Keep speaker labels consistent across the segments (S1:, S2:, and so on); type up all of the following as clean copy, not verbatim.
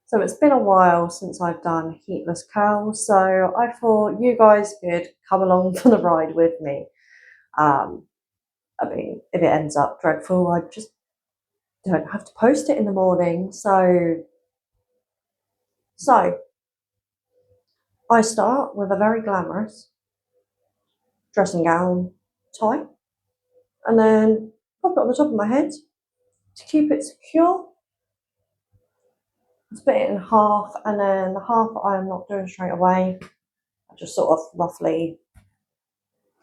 S1: So it's been a while since I've done heatless curls, so I thought you guys could come along for the ride with me. Um, I mean, if it ends up dreadful, I just don't have to post it in the morning. So I start with a very glamorous dressing gown tie, and then pop it on the top of my head to keep it secure. Split it in half, and then the half I'm not doing straight away. I just sort of roughly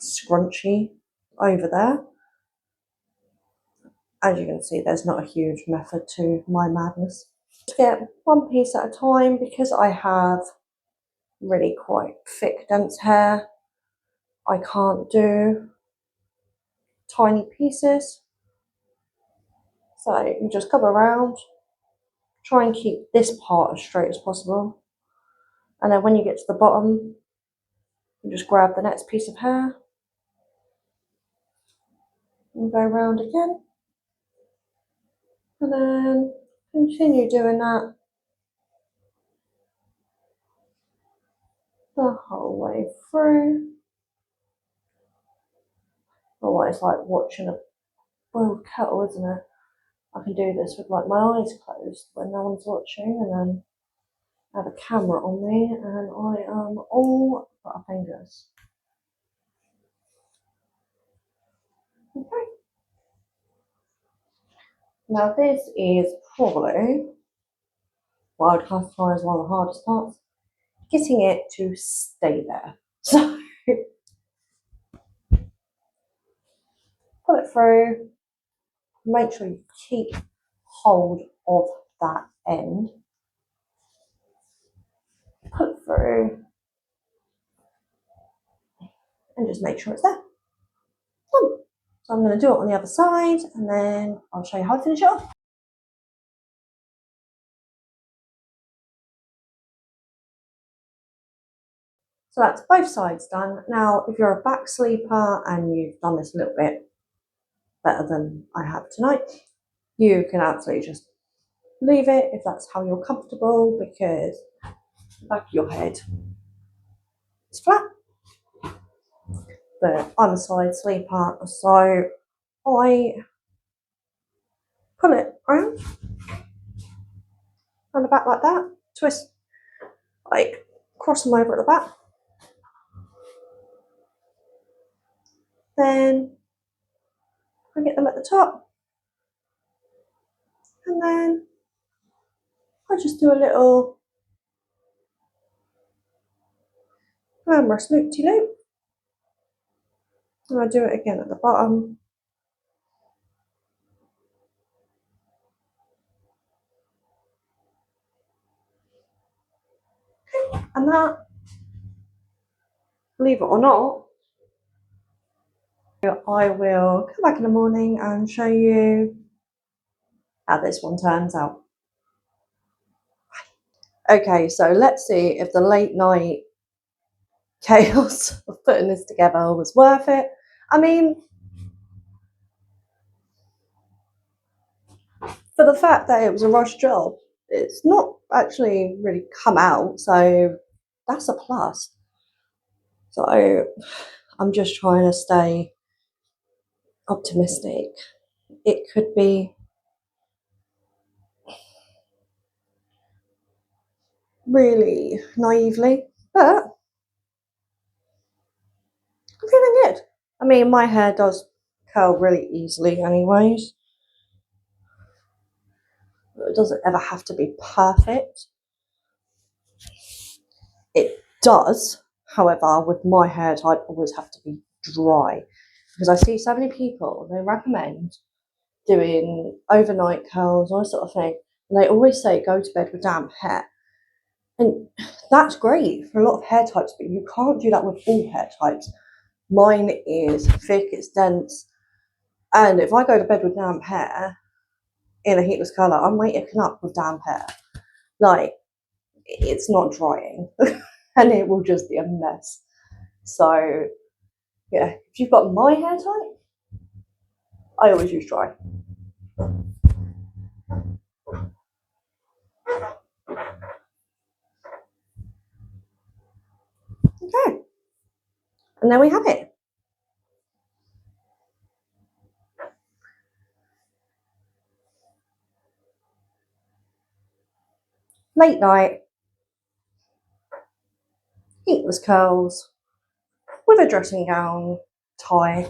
S1: scrunchy over there. As you can see, there's not a huge method to my madness. Just get one piece at a time because I have really quite thick, dense hair. I can't do tiny pieces. So you just come around, try and keep this part as straight as possible. And then when you get to the bottom, you just grab the next piece of hair and go around again. And then continue doing that the whole way through. Oh, it's like watching a boiled kettle, isn't it? I can do this with like my eyes closed when no one's watching, and then I have a camera on me and I am all but our fingers. Okay. Now this is probably what I would classify as one of the hardest parts. Getting it to stay there. So pull it through, make sure you keep hold of that end. Pull it through and just make sure it's there. Done. So I'm going to do it on the other side and then I'll show you how to finish it off. So that's both sides done. Now, if you're a back sleeper and you've done this a little bit better than I have tonight, you can absolutely just leave it if that's how you're comfortable, because the back of your head is flat. But I'm a side sleeper, so I pull it around the back like that, twist, like cross them over at the back. Then I get them at the top, and then I just do a little glamorous loop-de-loop, and I do it again at the bottom. And that, believe it or not, I will come back in the morning and show you how this one turns out. Okay, so let's see if the late night chaos of putting this together was worth it. I mean, for the fact that it was a rush job, it's not actually really come out, so that's a plus. So I'm just trying to stay optimistic. It could be really naively, but I'm feeling good. I mean, my hair does curl really easily anyways. It doesn't ever have to be perfect. It does, however, with my hair type, always have to be dry, because I see so many people, they recommend doing overnight curls, all that sort of thing, and they always say go to bed with damp hair. And that's great for a lot of hair types, but you can't do that with all hair types. Mine is thick, it's dense, and if I go to bed with damp hair in a heatless colour, I'm waking up with damp hair. Like, it's not drying and it will just be a mess. So yeah, if you've got my hair type, I always use dry. And there we have it. Late night, heatless curls with a dressing gown tie.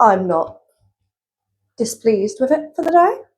S1: I'm not displeased with it for the day.